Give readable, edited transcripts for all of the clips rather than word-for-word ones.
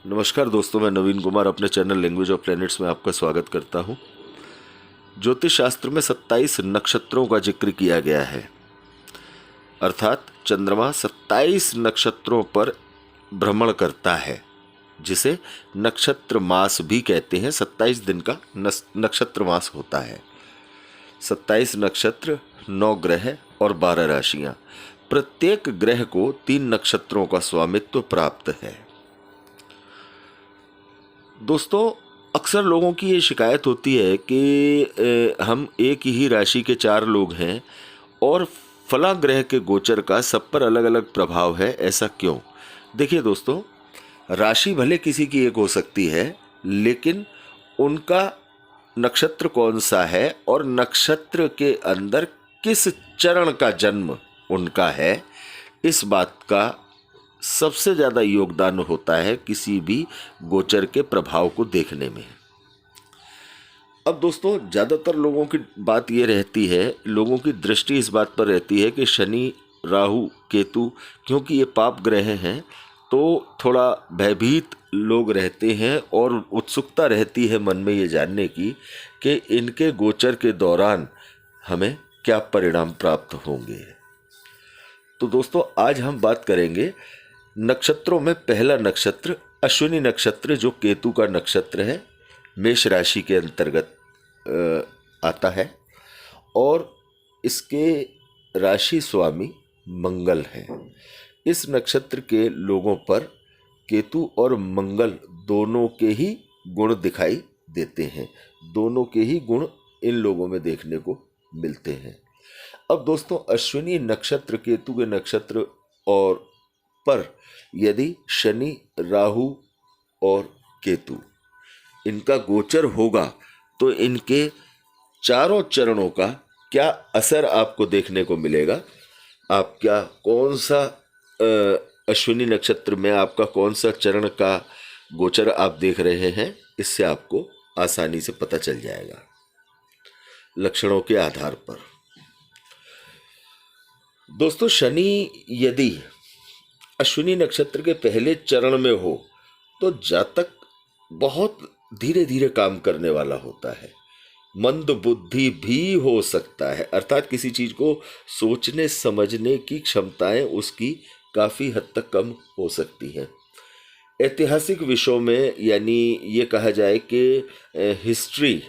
नमस्कार दोस्तों, मैं नवीन कुमार अपने चैनल लैंग्वेज ऑफ प्लैनेट्स में आपका स्वागत करता हूं। ज्योतिष शास्त्र में 27 नक्षत्रों का जिक्र किया गया है, अर्थात चंद्रमा 27 नक्षत्रों पर भ्रमण करता है, जिसे नक्षत्र मास भी कहते हैं। 27 दिन का नक्षत्र मास होता है। 27 नक्षत्र, 9 ग्रह और 12 राशियां। प्रत्येक ग्रह को 3 नक्षत्रों का स्वामित्व प्राप्त है। दोस्तों, अक्सर लोगों की ये शिकायत होती है कि हम एक ही राशि के 4 लोग हैं और फला ग्रह के गोचर का सब पर अलग अलग प्रभाव है, ऐसा क्यों? देखिए दोस्तों, राशि भले किसी की एक हो सकती है, लेकिन उनका नक्षत्र कौन सा है और नक्षत्र के अंदर किस चरण का जन्म उनका है, इस बात का सबसे ज़्यादा योगदान होता है किसी भी गोचर के प्रभाव को देखने में। अब दोस्तों, ज़्यादातर लोगों की बात ये रहती है, लोगों की दृष्टि इस बात पर रहती है कि शनि, राहु, केतु, क्योंकि ये पाप ग्रह हैं, तो थोड़ा भयभीत लोग रहते हैं और उत्सुकता रहती है मन में ये जानने की कि इनके गोचर के दौरान हमें क्या परिणाम प्राप्त होंगे। तो दोस्तों, आज हम बात करेंगे नक्षत्रों में पहला नक्षत्र अश्विनी नक्षत्र, जो केतु का नक्षत्र है, मेष राशि के अंतर्गत आता है और इसके राशि स्वामी मंगल हैं। इस नक्षत्र के लोगों पर केतु और मंगल दोनों के ही गुण दिखाई देते हैं। दोनों के ही गुण इन लोगों में देखने को मिलते हैं। अब दोस्तों, अश्विनी नक्षत्र, केतु के नक्षत्र और पर यदि शनि, राहु और केतु इनका गोचर होगा तो इनके चारों चरणों का क्या असर आपको देखने को मिलेगा। आप क्या कौन सा अश्विनी नक्षत्र में आपका कौन सा चरण का गोचर आप देख रहे हैं, इससे आपको आसानी से पता चल जाएगा लक्षणों के आधार पर। दोस्तों, शनि यदि अश्विनी नक्षत्र के पहले चरण में हो तो जातक बहुत धीरे धीरे काम करने वाला होता है, मंद बुद्धि भी हो सकता है, अर्थात किसी चीज को सोचने समझने की क्षमताएं उसकी काफी हद तक कम हो सकती हैं। ऐतिहासिक विषयों में, यानी ये कहा जाए कि हिस्ट्री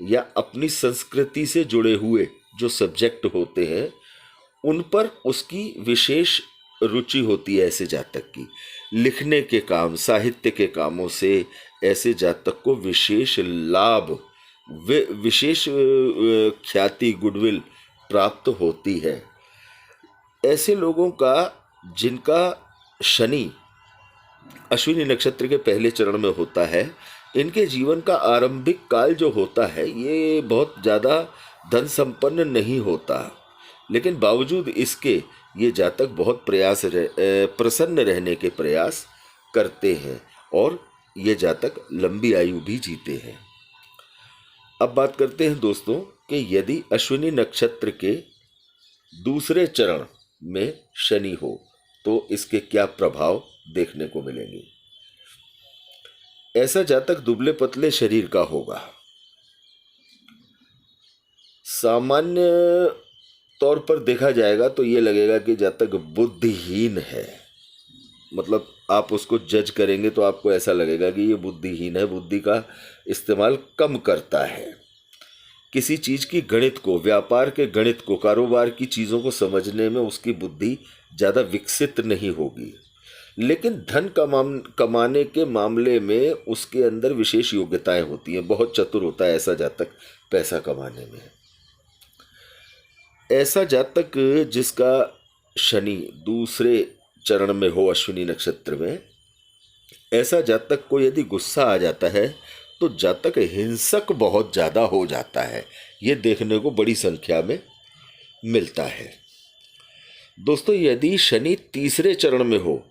या अपनी संस्कृति से जुड़े हुए जो सब्जेक्ट होते हैं, उन पर उसकी विशेष रुचि होती है। ऐसे जातक की लिखने के काम, साहित्य के कामों से ऐसे जातक को विशेष लाभ, विशेष ख्याति, गुडविल प्राप्त होती है। ऐसे लोगों का जिनका शनि अश्विनी नक्षत्र के पहले चरण में होता है, इनके जीवन का आरंभिक काल जो होता है ये बहुत ज़्यादा धन संपन्न नहीं होता, लेकिन बावजूद इसके ये जातक बहुत प्रसन्न रहने के प्रयास करते हैं और ये जातक लंबी आयु भी जीते हैं। अब बात करते हैं दोस्तों कि यदि अश्विनी नक्षत्र के दूसरे चरण में शनि हो तो इसके क्या प्रभाव देखने को मिलेंगे। ऐसा जातक दुबले पतले शरीर का होगा, सामान्य तौर पर देखा जाएगा तो ये लगेगा कि जातक बुद्धिहीन है। मतलब आप उसको जज करेंगे तो आपको ऐसा लगेगा कि ये बुद्धिहीन है, बुद्धि का इस्तेमाल कम करता है। किसी चीज़ की गणित को, व्यापार के गणित को, कारोबार की चीज़ों को समझने में उसकी बुद्धि ज़्यादा विकसित नहीं होगी, लेकिन धन कमाने के मामले में उसके अंदर विशेष योग्यताएं होती हैं। बहुत चतुर होता है ऐसा जातक पैसा कमाने में। ऐसा जातक जिसका शनि दूसरे चरण में हो अश्विनी नक्षत्र में, ऐसा जातक को यदि गुस्सा आ जाता है तो जातक हिंसक बहुत ज़्यादा हो जाता है। ये देखने को बड़ी संख्या में मिलता है। दोस्तों, यदि शनि तीसरे चरण में हो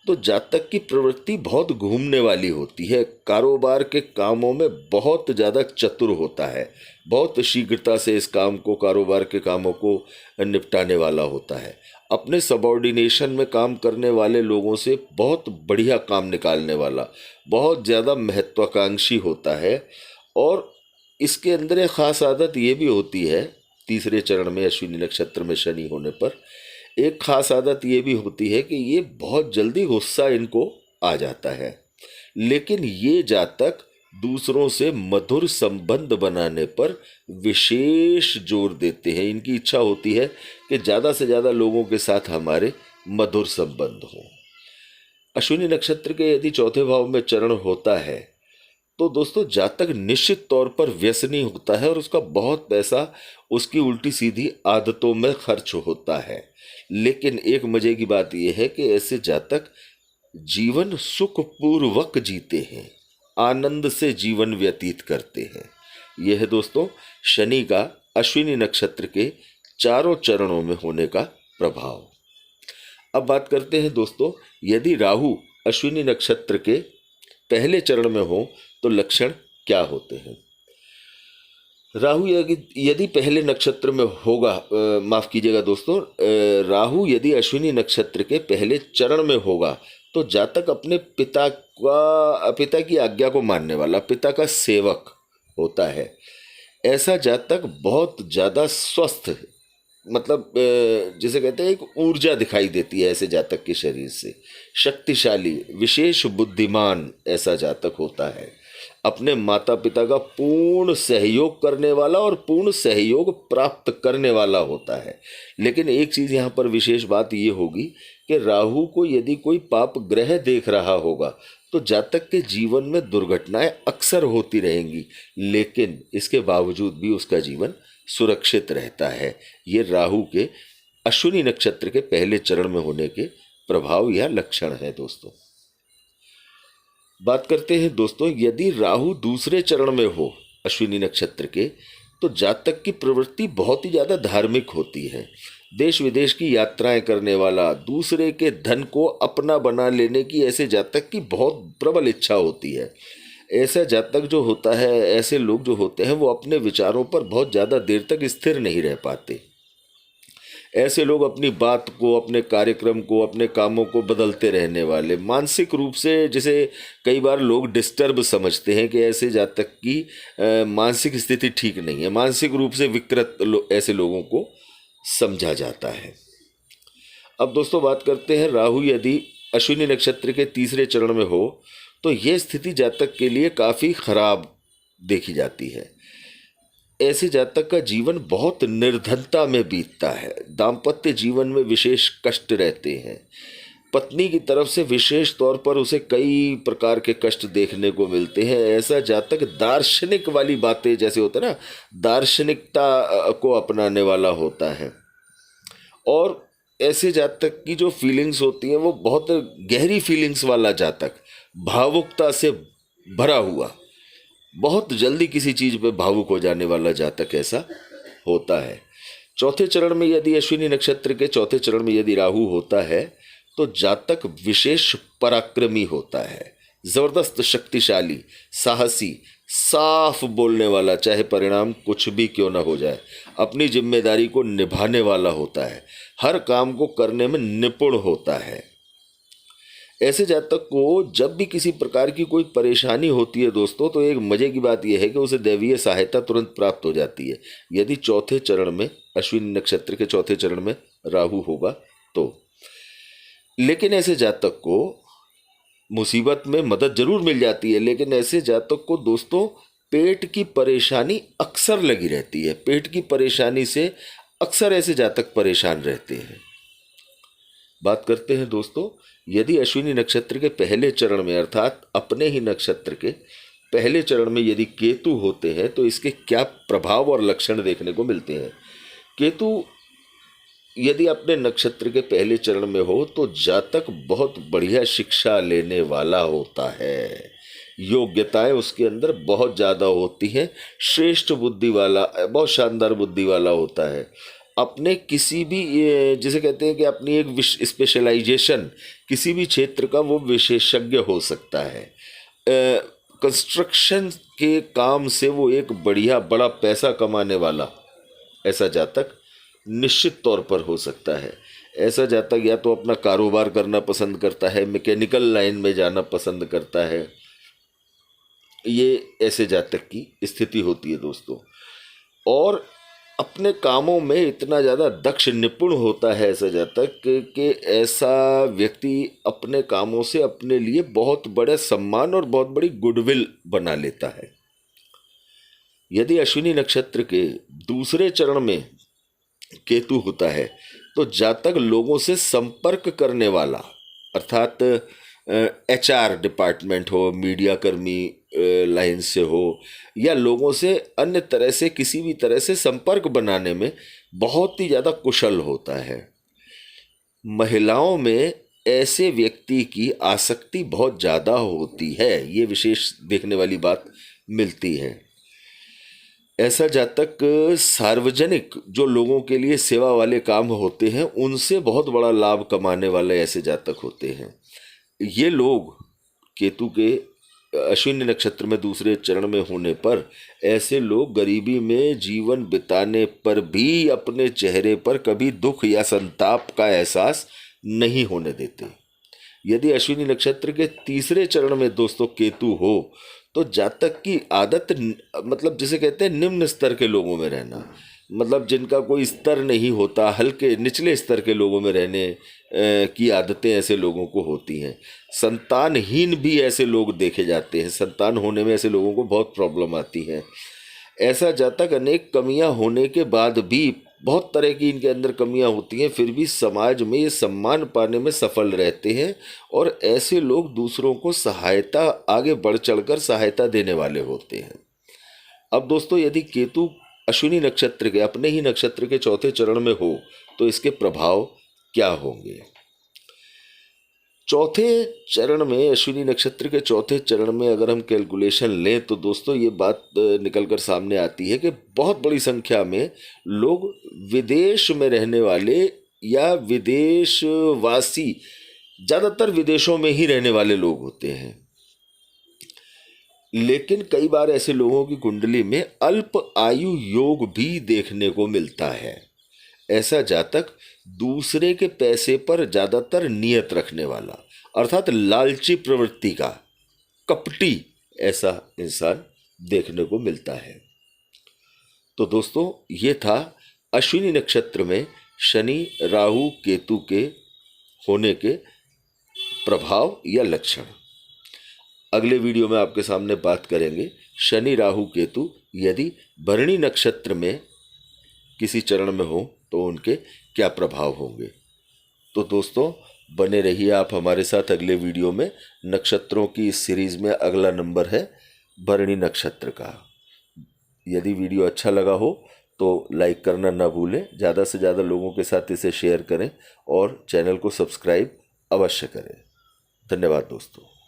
तो जातक की प्रवृत्ति बहुत घूमने वाली होती है, कारोबार के कामों में बहुत ज़्यादा चतुर होता है, बहुत शीघ्रता से इस काम को, कारोबार के कामों को निपटाने वाला होता है। अपने सबॉर्डिनेशन में काम करने वाले लोगों से बहुत बढ़िया काम निकालने वाला, बहुत ज़्यादा महत्वाकांक्षी होता है। और इसके अंदर एक ख़ास आदत ये भी होती है, तीसरे चरण में अश्विनी नक्षत्र में शनि होने पर एक ख़ास आदत ये भी होती है कि ये बहुत जल्दी गुस्सा इनको आ जाता है। लेकिन ये जातक दूसरों से मधुर संबंध बनाने पर विशेष जोर देते हैं। इनकी इच्छा होती है कि ज़्यादा से ज़्यादा लोगों के साथ हमारे मधुर संबंध हों। अश्विनी नक्षत्र के यदि चौथे भाव में चरण होता है तो दोस्तों जातक निश्चित तौर पर व्यसनी होता है और उसका बहुत पैसा उसकी उल्टी सीधी आदतों में खर्च होता है। लेकिन एक मजे की बात यह है कि ऐसे जातक जीवन सुखपूर्वक जीते हैं, आनंद से जीवन व्यतीत करते हैं। यह है दोस्तों शनि का अश्विनी नक्षत्र के चारों चरणों में होने का प्रभाव। अब बात करते हैं दोस्तों, यदि राहु अश्विनी नक्षत्र के पहले चरण में हो तो लक्षण क्या होते हैं। राहु यदि पहले नक्षत्र में होगा, माफ कीजिएगा दोस्तों, राहु यदि अश्विनी नक्षत्र के पहले चरण में होगा तो जातक अपने पिता की आज्ञा को मानने वाला, पिता का सेवक होता है। ऐसा जातक बहुत ज़्यादा स्वस्थ, मतलब जिसे कहते हैं एक ऊर्जा दिखाई देती है ऐसे जातक के शरीर से, शक्तिशाली, विशेष बुद्धिमान ऐसा जातक होता है। अपने माता पिता का पूर्ण सहयोग करने वाला और पूर्ण सहयोग प्राप्त करने वाला होता है। लेकिन एक चीज़ यहाँ पर विशेष बात ये होगी कि राहु को यदि कोई पाप ग्रह देख रहा होगा तो जातक के जीवन में दुर्घटनाएं अक्सर होती रहेंगी, लेकिन इसके बावजूद भी उसका जीवन सुरक्षित रहता है। ये राहु के अश्विनी नक्षत्र के पहले चरण में होने के प्रभाव या लक्षण है दोस्तों। बात करते हैं दोस्तों, यदि राहु दूसरे चरण में हो अश्विनी नक्षत्र के तो जातक की प्रवृत्ति बहुत ही ज़्यादा धार्मिक होती है। देश विदेश की यात्राएं करने वाला, दूसरे के धन को अपना बना लेने की ऐसे जातक की बहुत प्रबल इच्छा होती है। ऐसा जातक जो होता है, ऐसे लोग जो होते हैं वो अपने विचारों पर बहुत ज़्यादा देर तक स्थिर नहीं रह पाते। ऐसे लोग अपनी बात को, अपने कार्यक्रम को, अपने कामों को बदलते रहने वाले, मानसिक रूप से जिसे कई बार लोग डिस्टर्ब समझते हैं कि ऐसे जातक की मानसिक स्थिति ठीक नहीं है, मानसिक रूप से विकृत ऐसे लोगों को समझा जाता है। अब दोस्तों बात करते हैं, राहु यदि अश्विनी नक्षत्र के तीसरे चरण में हो तो यह स्थिति जातक के लिए काफ़ी खराब देखी जाती है। ऐसे जातक का जीवन बहुत निर्धनता में बीतता है, दाम्पत्य जीवन में विशेष कष्ट रहते हैं, पत्नी की तरफ से विशेष तौर पर उसे कई प्रकार के कष्ट देखने को मिलते हैं। ऐसा जातक दार्शनिक वाली बातें, जैसे होता है ना, दार्शनिकता को अपनाने वाला होता है। और ऐसे जातक की जो फीलिंग्स होती हैं वो बहुत गहरी फीलिंग्स वाला जातक, भावुकता से भरा हुआ, बहुत जल्दी किसी चीज़ पे भावुक हो जाने वाला जातक ऐसा होता है। चौथे चरण में यदि अश्विनी नक्षत्र के चौथे चरण में यदि राहु होता है तो जातक विशेष पराक्रमी होता है, ज़बरदस्त शक्तिशाली, साहसी, साफ बोलने वाला, चाहे परिणाम कुछ भी क्यों ना हो जाए, अपनी जिम्मेदारी को निभाने वाला होता है, हर काम को करने में निपुण होता है। ऐसे जातक को जब भी किसी प्रकार की कोई परेशानी होती है दोस्तों, तो एक मजे की बात यह है कि उसे दैवीय सहायता तुरंत प्राप्त हो जाती है यदि चौथे चरण में, अश्विनी नक्षत्र के चौथे चरण में राहु होगा तो। लेकिन ऐसे जातक को मुसीबत में मदद जरूर मिल जाती है, लेकिन ऐसे जातक को दोस्तों पेट की परेशानी अक्सर लगी रहती है। पेट की परेशानी से अक्सर ऐसे जातक परेशान रहते हैं। बात करते हैं दोस्तों, यदि अश्विनी नक्षत्र के पहले चरण में, अर्थात अपने ही नक्षत्र के पहले चरण में यदि केतु होते हैं तो इसके क्या प्रभाव और लक्षण देखने को मिलते हैं। केतु यदि अपने नक्षत्र के पहले चरण में हो तो जातक बहुत बढ़िया शिक्षा लेने वाला होता है, योग्यताएं उसके अंदर बहुत ज़्यादा होती हैं, श्रेष्ठ बुद्धि वाला, बहुत शानदार बुद्धि वाला होता है। अपने किसी भी, जिसे कहते हैं कि अपनी एक स्पेशलाइजेशन, किसी भी क्षेत्र का वो विशेषज्ञ हो सकता है। कंस्ट्रक्शन के काम से वो एक बढ़िया बड़ा पैसा कमाने वाला ऐसा जातक निश्चित तौर पर हो सकता है। ऐसा जातक या तो अपना कारोबार करना पसंद करता है, मैकेनिकल लाइन में जाना पसंद करता है, ये ऐसे जातक की स्थिति होती है दोस्तों। और अपने कामों में इतना ज़्यादा दक्ष निपुण होता है ऐसा जातक कि ऐसा व्यक्ति अपने कामों से अपने लिए बहुत बड़े सम्मान और बहुत बड़ी गुडविल बना लेता है। यदि अश्विनी नक्षत्र के दूसरे चरण में केतु होता है तो जातक लोगों से संपर्क करने वाला, अर्थात HR डिपार्टमेंट हो, मीडिया कर्मी लाइन से हो, या लोगों से अन्य तरह से किसी भी तरह से संपर्क बनाने में बहुत ही ज़्यादा कुशल होता है। महिलाओं में ऐसे व्यक्ति की आसक्ति बहुत ज़्यादा होती है, ये विशेष देखने वाली बात मिलती है। ऐसा जातक सार्वजनिक जो लोगों के लिए सेवा वाले काम होते हैं उनसे बहुत बड़ा लाभ कमाने वाले ऐसे जातक होते हैं। ये लोग केतु के अश्विनी नक्षत्र में दूसरे चरण में होने पर ऐसे लोग गरीबी में जीवन बिताने पर भी अपने चेहरे पर कभी दुख या संताप का एहसास नहीं होने देते। यदि अश्विनी नक्षत्र के तीसरे चरण में दोस्तों केतु हो तो जातक की आदत, मतलब जिसे कहते हैं निम्न स्तर के लोगों में रहना, मतलब जिनका कोई स्तर नहीं होता, हल्के निचले स्तर के लोगों में रहने की आदतें ऐसे लोगों को होती हैं। संतानहीन भी ऐसे लोग देखे जाते हैं, संतान होने में ऐसे लोगों को बहुत प्रॉब्लम आती है। ऐसा जातक अनेक कमियां होने के बाद भी, बहुत तरह की इनके अंदर कमियां होती हैं, फिर भी समाज में ये सम्मान पाने में सफल रहते हैं और ऐसे लोग दूसरों को सहायता, आगे बढ़ चढ़कर सहायता देने वाले होते हैं। अब दोस्तों यदि केतु अश्विनी नक्षत्र के अपने ही नक्षत्र के चौथे चरण में हो तो इसके प्रभाव क्या होंगे। चौथे चरण में, अश्विनी नक्षत्र के चौथे चरण में अगर हम कैलकुलेशन लें तो दोस्तों ये बात निकलकर सामने आती है कि बहुत बड़ी संख्या में लोग विदेश में रहने वाले या विदेशवासी, ज़्यादातर विदेशों में ही रहने वाले लोग होते हैं। लेकिन कई बार ऐसे लोगों की कुंडली में अल्प आयु योग भी देखने को मिलता है। ऐसा जातक दूसरे के पैसे पर ज़्यादातर नियत रखने वाला, अर्थात लालची प्रवृत्ति का कपटी ऐसा इंसान देखने को मिलता है। तो दोस्तों ये था अश्विनी नक्षत्र में शनि राहु केतु के होने के प्रभाव या लक्षण। अगले वीडियो में आपके सामने बात करेंगे शनि राहु केतु यदि भरणी नक्षत्र में किसी चरण में हो तो उनके क्या प्रभाव होंगे। तो दोस्तों बने रहिए आप हमारे साथ अगले वीडियो में। नक्षत्रों की इस सीरीज में अगला नंबर है भरणी नक्षत्र का। यदि वीडियो अच्छा लगा हो तो लाइक करना ना भूलें, ज़्यादा से ज़्यादा लोगों के साथ इसे शेयर करें और चैनल को सब्सक्राइब अवश्य करें। धन्यवाद दोस्तों।